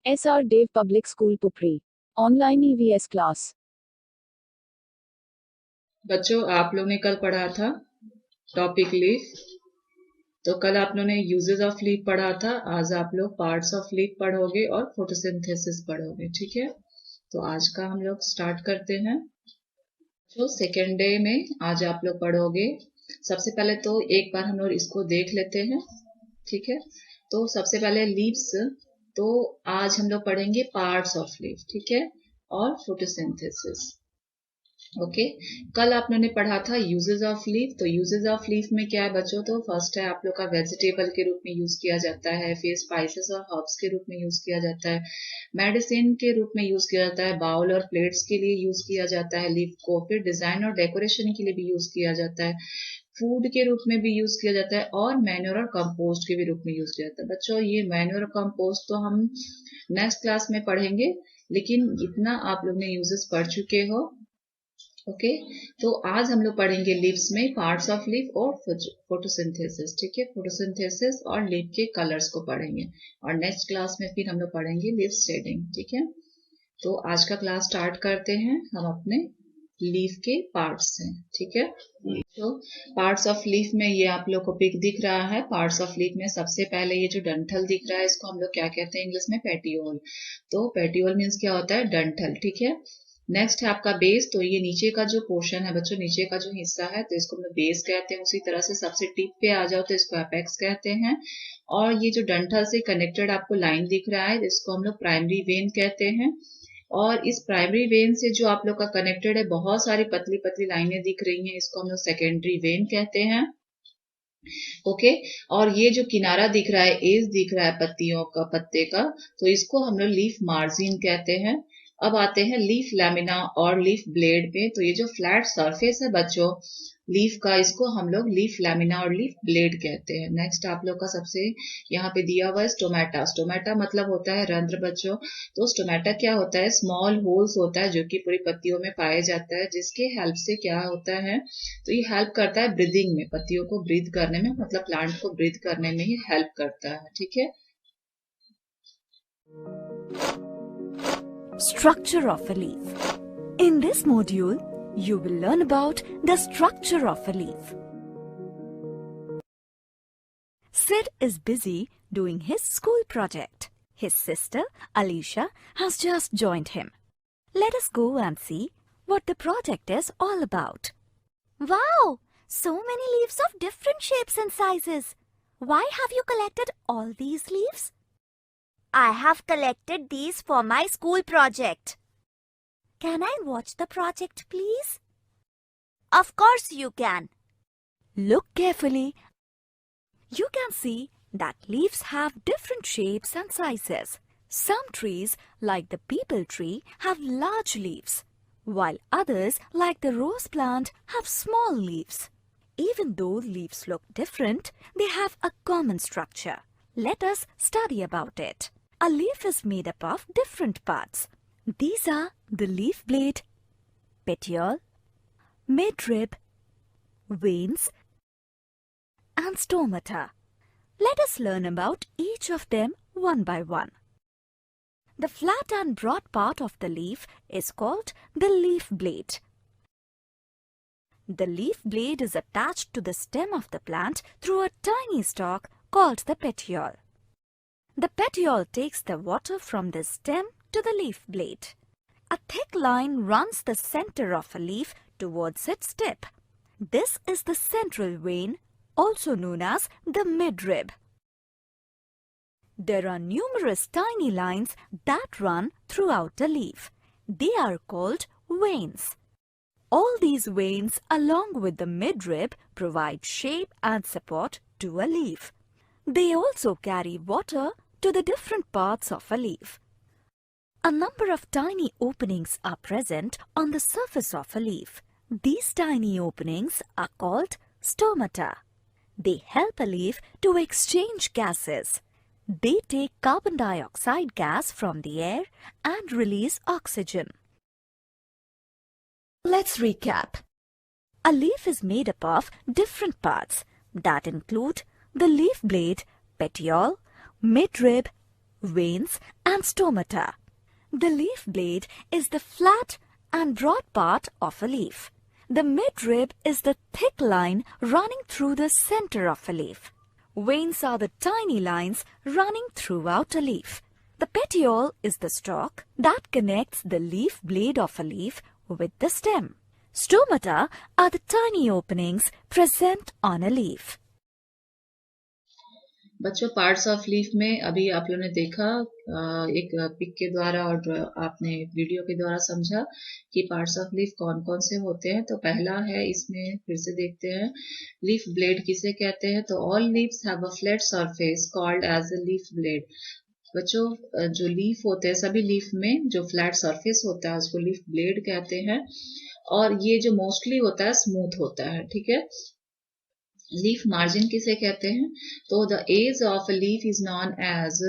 SR Dev Public School Pupri. Online EVS class. बच्चों, आप लोग ने कल पढ़ा था टॉपिक लीफ। तो कल आप लोगों ने यूजेस ऑफ लीफ पढ़ा था। आज आप लोग पार्ट्स ऑफ लीफ पढ़ोगे और फोटोसिंथेसिस पढ़ोगे, ठीक है। तो आज का हम लोग स्टार्ट करते हैं। जो सेकेंड डे में आज आप लोग पढ़ोगे, सबसे पहले तो एक बार हम लोग इसको देख लेते हैं, ठीक है। तो सबसे पहले लीव्स, तो आज हम लोग पढ़ेंगे पार्ट्स ऑफ लीफ, ठीक है, और फोटोसिंथेसिस। ओके कल आप लोगों ने पढ़ा था यूजेस ऑफ लीफ। तो यूजेस ऑफ लीफ में क्या है बच्चों, तो फर्स्ट है आप लोग का वेजिटेबल के रूप में यूज किया जाता है, फिर स्पाइसेस और हर्ब्स के रूप में यूज किया जाता है, मेडिसिन के रूप में यूज किया जाता है, बाउल और प्लेट्स के लिए यूज किया जाता है लीफ को, फिर डिजाइन और डेकोरेशन के लिए भी यूज किया जाता है, फूड के रूप में भी यूज किया जाता है, और मैन्योर और कंपोस्ट के भी रूप में यूज किया जाता है। बच्चों ये मैन्योर और कंपोस्ट तो हम नेक्स्ट क्लास में पढ़ेंगे, लेकिन इतना आप लोग ने यूजेस पढ़ चुके हो। ओके तो आज हम लोग पढ़ेंगे लीव्स में पार्ट्स ऑफ लीफ और फोटोसिंथेसिस, ठीक है। फोटोसिंथेसिस और लीफ के कलर्स को पढ़ेंगे, और नेक्स्ट क्लास में फिर हम लोग पढ़ेंगे लीफ शेडिंग, ठीक है। तो आज का क्लास स्टार्ट करते हैं हम अपने लीफ के पार्ट्स से, ठीक है। तो पार्ट्स ऑफ लीफ में ये आप लोग को पिक दिख रहा है। पार्ट्स ऑफ लीफ में सबसे पहले ये जो डंठल दिख रहा है, इसको हम लोग क्या कहते हैं इंग्लिश में, पेटियोल। तो पेटियोल मीन्स क्या होता है, डंठल, ठीक है। नेक्स्ट है आपका बेस। तो ये नीचे का जो पोर्शन है बच्चों, नीचे का जो हिस्सा है, तो इसको हम लोग बेस कहते हैं। उसी तरह से सबसे टिप पे आ जाओ तो इसको एपेक्स कहते हैं। और ये जो डंठल से कनेक्टेड आपको लाइन दिख रहा है, इसको हम लोग प्राइमरी वेन कहते हैं। और इस प्राइमरी वेन से जो आप लोग का कनेक्टेड है, बहुत सारी पतली पतली लाइनें दिख रही हैं, इसको हम लोग सेकेंडरी वेन कहते हैं। ओके और ये जो किनारा दिख रहा है, एज दिख रहा है पत्तियों का, पत्ते का, तो इसको हम लोग लीफ मार्जिन कहते हैं। अब आते हैं लीफ लैमिना और लीफ ब्लेड पे। तो ये जो फ्लैट सरफेस है बच्चों लीफ का, इसको हम लोग लीफ लैमिना और लीफ ब्लेड कहते हैं। नेक्स्ट आप लोग का सबसे यहाँ पे दिया हुआ है स्टोमेटा। स्टोमेटा मतलब होता है रंध्र बच्चों। तो स्टोमेटा क्या होता है, स्मॉल होल्स होता है जो कि पूरी पत्तियों में पाया जाता है, जिसके हेल्प से क्या होता है, तो ये हेल्प करता है ब्रीदिंग में, पत्तियों को ब्रीथ करने में, मतलब प्लांट को ब्रीथ करने में ही हेल्प करता है, ठीक है। Structure of a leaf. In this module, you will learn about the structure of a leaf. Sid is busy doing his school project. His sister, Alicia, has just joined him. Let us go and see what the project is all about. Wow! So many leaves of different shapes and sizes. Why have you collected all these leaves? I have collected these for my school project. Can I watch the project, please? Of course you can. Look carefully. You can see that leaves have different shapes and sizes. Some trees, like the peepal tree, have large leaves, while others, like the rose plant, have small leaves. Even though leaves look different, they have a common structure. Let us study about it. A leaf is made up of different parts. These are the leaf blade, petiole, midrib, veins, and stomata. Let us learn about each of them one by one. The flat and broad part of the leaf is called the leaf blade. The leaf blade is attached to the stem of the plant through a tiny stalk called the petiole. The petiole takes the water from the stem to the leaf blade. A thick line runs the center of a leaf towards its tip. This is the central vein, also known as the midrib. There are numerous tiny lines that run throughout the leaf. They are called veins. All these veins, along with the midrib, provide shape and support to a leaf. They also carry water to the different parts of a leaf. A number of tiny openings are present on the surface of a leaf. These tiny openings are called stomata. They help a leaf to exchange gases. They take carbon dioxide gas from the air and release oxygen. Let's recap. A leaf is made up of different parts that include the leaf blade, petiole, midrib, veins, and and stomata. The leaf blade is the flat and broad part of a leaf. The midrib is the thick line running through the center of a leaf. Veins are the tiny lines running throughout a leaf. The petiole is the stalk that connects the leaf blade of a leaf with the stem. Stomata are the tiny openings present on a leaf. बच्चों parts of leaf में अभी आप लोगों ने देखा एक pick के द्वारा और आपने वीडियो के द्वारा समझा कि पार्ट्स ऑफ लीफ कौन कौन से होते हैं। तो पहला है, इसमें फिर से देखते हैं, लीफ ब्लेड किसे कहते हैं। तो all leaves have a flat surface called as a leaf blade. बच्चों जो लीफ होते हैं, सभी लीफ में जो फ्लैट सरफेस होता है उसको लीफ ब्लेड कहते हैं, और ये जो मोस्टली होता है स्मूथ होता है। ठीक है। लीफ मार्जिन किसे कहते हैं? तो the edge of leaf is known as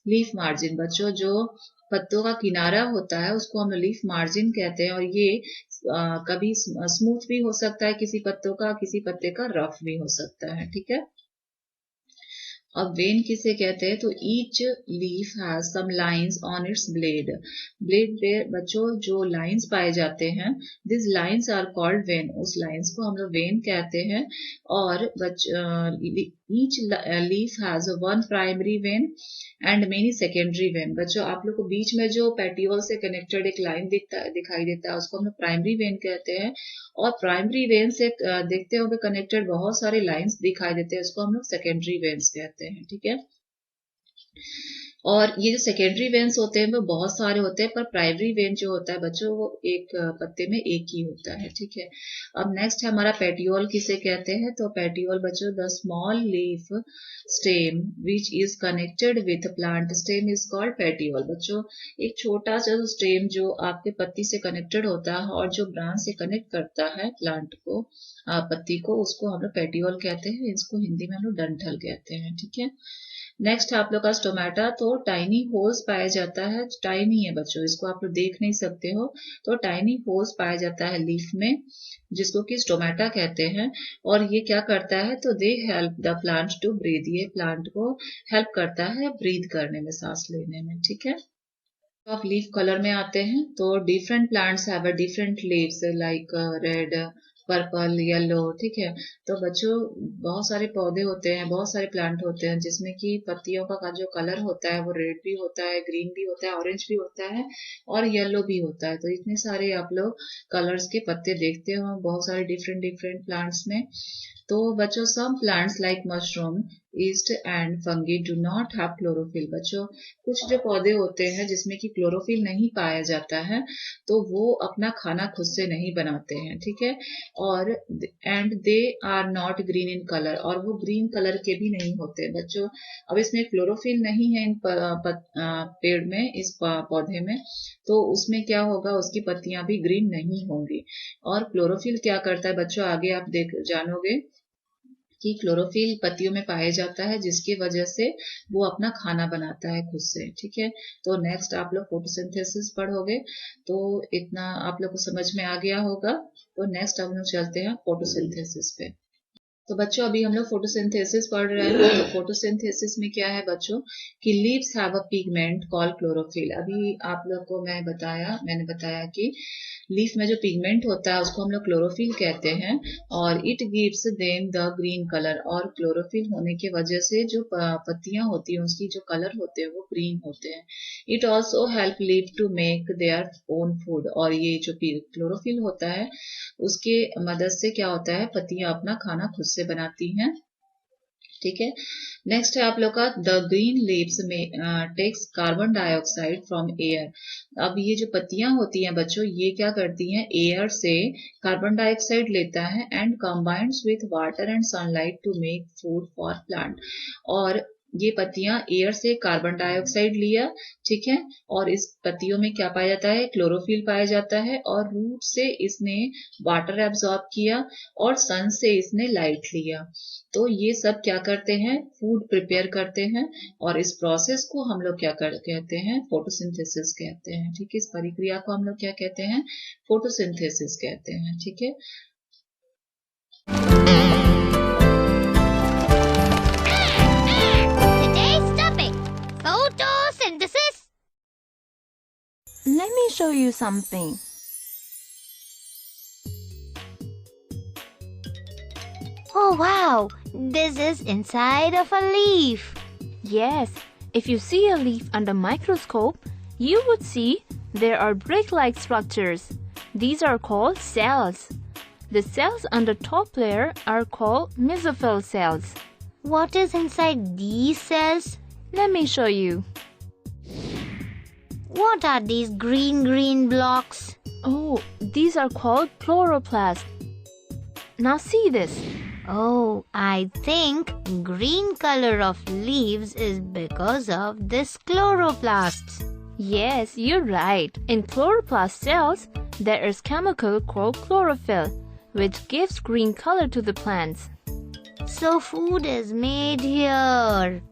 leaf margin. बच्चों जो पत्तों का किनारा होता है उसको हम लीफ मार्जिन कहते हैं, और ये कभी स्मूथ भी हो सकता है किसी पत्तों का, किसी पत्ते का रफ भी हो सकता है। ठीक है। अब वेन किसे कहते हैं? तो each leaf has some lines on its blade. Blade पे बच्चों जो लाइंस पाए जाते हैं, this lines are called vein. उस लाइंस को हम लोग वेन कहते हैं। और each leaf has one primary vein and many secondary vein. बच्चों आप लोग को बीच में जो पेटियोल से कनेक्टेड एक लाइन दिखाई देता है उसको हम लोग प्राइमरी वेन कहते हैं, और प्राइमरी वेन से देखते होंगे कनेक्टेड बहुत सारे लाइंस दिखाई देते हैं, उसको हम लोग सेकेंडरी वेन्स कहते हैं। ठीक है। और ये जो सेकेंडरी वेन्स होते हैं वो बहुत सारे होते हैं, पर प्राइमरी वेन जो होता है बच्चों वो एक पत्ते में एक ही होता है। ठीक है। अब नेक्स्ट है हमारा पेटियोल किसे कहते हैं? तो पेटियोल बच्चों the small leaf stem which is connected with plant stem is called petiole. बच्चों एक छोटा सा स्टेम जो आपके पत्ती से कनेक्टेड होता है और जो ब्रांच से कनेक्ट करता है प्लांट को, पत्ती को, उसको हम लोग पेटियोल कहते हैं। इसको हिंदी में हम लोग डंठल कहते हैं। ठीक है। नेक्स्ट आप लोग का स्टोमेटा। तो टाइनी होल्स पाया जाता है, टाइनी है बच्चों, इसको आप लोग देख नहीं सकते हो, तो टाइनी होल्स पाया जाता है लीफ में जिसको कि स्टोमेटा कहते हैं। और ये क्या करता है? तो they help the plant to breathe. ये प्लांट को हेल्प करता है ब्रीथ करने में, सांस लेने में। ठीक है। तो आप लीफ कलर में आते हैं, तो different plants have a different leaves like red, purple, yellow. ठीक है। तो बच्चों बहुत सारे पौधे होते हैं, बहुत सारे प्लांट होते हैं जिसमें कि पत्तियों का जो कलर होता है वो रेड भी होता है, ग्रीन भी होता है, ऑरेंज भी होता है और येलो भी होता है। तो इतने सारे आप लोग कलर्स के पत्ते देखते हो बहुत सारे डिफरेंट प्लांट्स में। तो बच्चों some plants like mushroom, yeast and fungi do not have chlorophyll. बच्चों कुछ जो पौधे होते हैं जिसमें कि क्लोरोफिल नहीं पाया जाता है तो वो अपना खाना खुद से नहीं बनाते हैं। ठीक है। और and they are not green in colour, और वो ग्रीन कलर के भी नहीं होते। बच्चों अब इसमें क्लोरोफिल नहीं है इन पेड़ में, इस पौधे में, तो उसमें क्या होगा, उसकी पत्तियां भी ग्रीन नहीं होंगी। और क्लोरोफिल क्या करता है बच्चों, आगे आप जानोगे कि क्लोरोफिल पत्तियों में पाया जाता है जिसकी वजह से वो अपना खाना बनाता है खुद से। ठीक है। तो नेक्स्ट आप लोग फोटोसिंथेसिस पढ़ोगे, तो इतना आप लोग को समझ में आ गया होगा। तो नेक्स्ट हम लोग चलते हैं फोटोसिंथेसिस पे। तो बच्चों अभी हम लोग फोटोसिंथेसिस पढ़ रहे हैं। तो फोटोसिंथेसिस में क्या है बच्चों कि leaves have a pigment called chlorophyll. अभी आप लोग को मैंने बताया कि लीफ में जो पिगमेंट होता है उसको हम लोग क्लोरोफिल कहते हैं, और it gives them the green colour. और क्लोरोफिल होने की वजह से जो पत्तियां होती हैं उसकी जो कलर होते हैं वो ग्रीन होते हैं। It also help leaf to make their own food. और ये जो क्लोरोफिल होता है उसके मदद से क्या होता है, पत्तियां अपना खाना खुद से बनाती हैं। ठीक है। नेक्स्ट है आप लोग का द ग्रीन लीव्स में takes carbon dioxide from air. अब ये जो पत्तियां होती हैं बच्चों ये क्या करती हैं, एयर से कार्बन डाइऑक्साइड लेता है and combines with water and sunlight to make food for plant. और ये पत्तियां एयर से कार्बन डाइऑक्साइड लिया, ठीक है, और इस पत्तियों में क्या पाया जाता है, क्लोरोफिल पाया जाता है, और रूट से इसने वाटर एब्जॉर्ब किया और सन से इसने लाइट लिया। तो ये सब क्या करते हैं, फूड प्रिपेयर करते हैं, और इस प्रोसेस को हम लोग क्या कहते हैं, फोटोसिंथेसिस कहते हैं। ठीक है। इस प्रक्रिया को हम लोग क्या कहते हैं, फोटोसिंथेसिस कहते हैं। ठीक है। Let me show you something. Oh wow, this is inside of a leaf. Yes, if you see a leaf under microscope, you would see there are brick-like structures. These are called cells. The cells on the top layer are called mesophyll cells. What is inside these cells? Let me show you. What are these green blocks? Oh, these are called chloroplasts. Now see this. Oh, I think green color of leaves is because of this chloroplasts. Yes, you're right. In chloroplast cells, there is chemical called chlorophyll, which gives green color to the plants. So food is made here.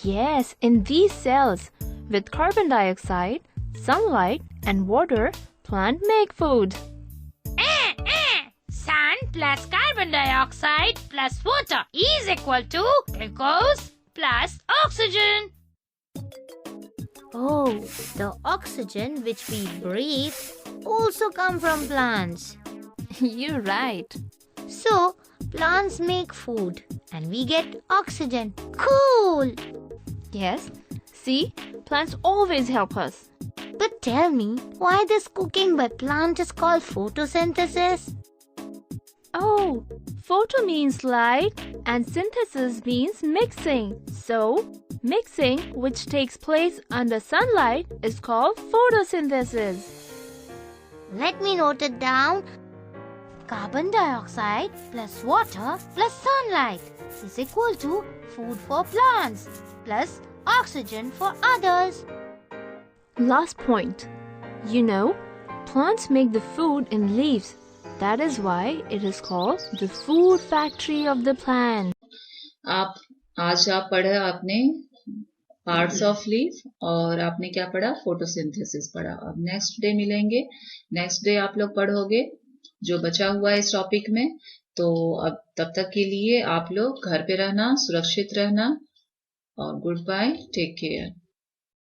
Yes, in these cells, with carbon dioxide, sunlight, and water, plant make food. Sun plus carbon dioxide plus water is equal to glucose plus oxygen. Oh, the oxygen which we breathe also come from plants. You're right. So, plants make food and we get oxygen. Cool! Yes, see, plants always help us. But tell me, why this cooking by plant is called photosynthesis? Oh, photo means light and synthesis means mixing. So, mixing, which takes place under sunlight, is called photosynthesis. Let me note it down. Carbon dioxide plus water plus sunlight is equal to food for plants plus oxygen for others. Last point. You know, plants make the food in leaves. That is why it is called the food factory of the plant. आज आप पढ़ा आपने parts of leaf और आपने क्या पढ़ा? Photosynthesis पढ़ा। अब नेक्स्ट डे मिलेंगे। नेक्स्ट डे आप लोग पढ़ोगे जो बचा हुआ है इस टॉपिक में। तो अब तब तक के लिए आप लोग घर पे रहना, सुरक्षित रहना और गुड बाय, टेक केयर।